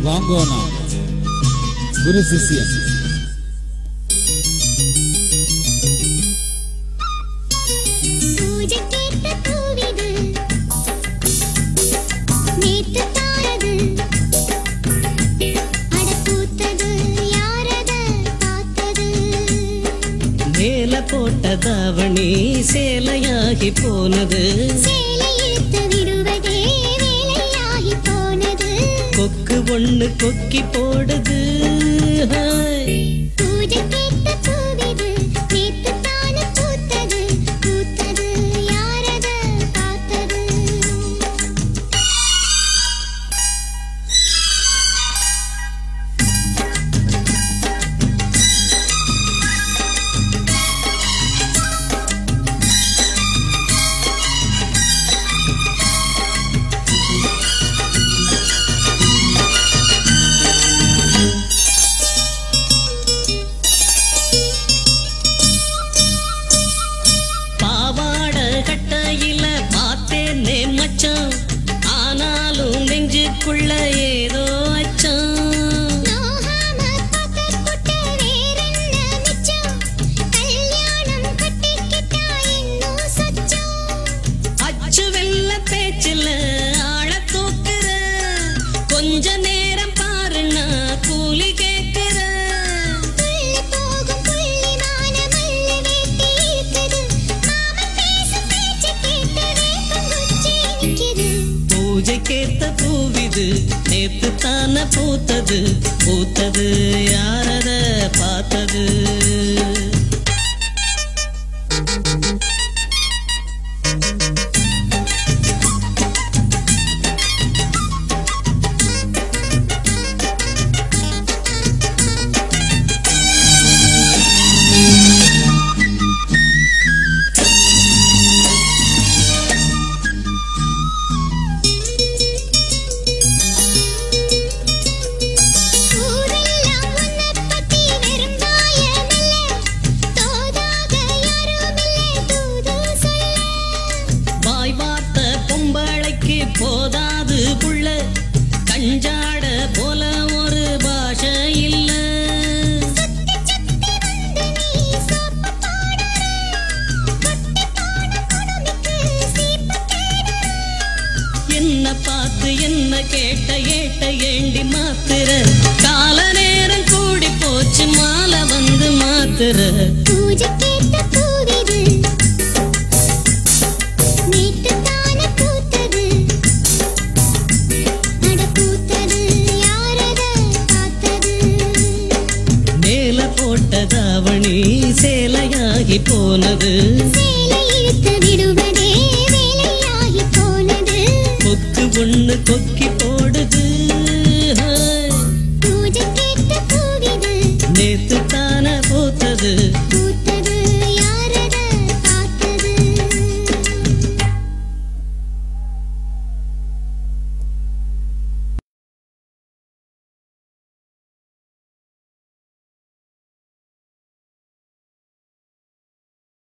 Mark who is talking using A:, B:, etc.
A: வாங்கோனா குரு சிஷ்யன்
B: போட்டதாவணி சேலையாகி போனது கொக்கு ஒண்ணு கொக்கி போடுது ஏதோ அச்சு வெள்ள பேச்சில் ஆழ தூக்குற கொஞ்ச நேரம் பாருன்னா கூலி கேட்கிற பூஜைக்கேத்த பூவிது நேத்து தான பூத்தது பூத்தது யாரத பார்த்தது போதாது புள்ள கஞ்சாட போல ஒரு பாஷை இல்ல என்ன பார்த்து என்ன கேட்ட ஏட்ட ஏண்டி மாத்துற கால நேரம் கூடி போச்சு மாலை வந்து மாத்துற போட்டதாவணி சேலையாகி போனது கொக்கு ஒண்ணு கொக்கி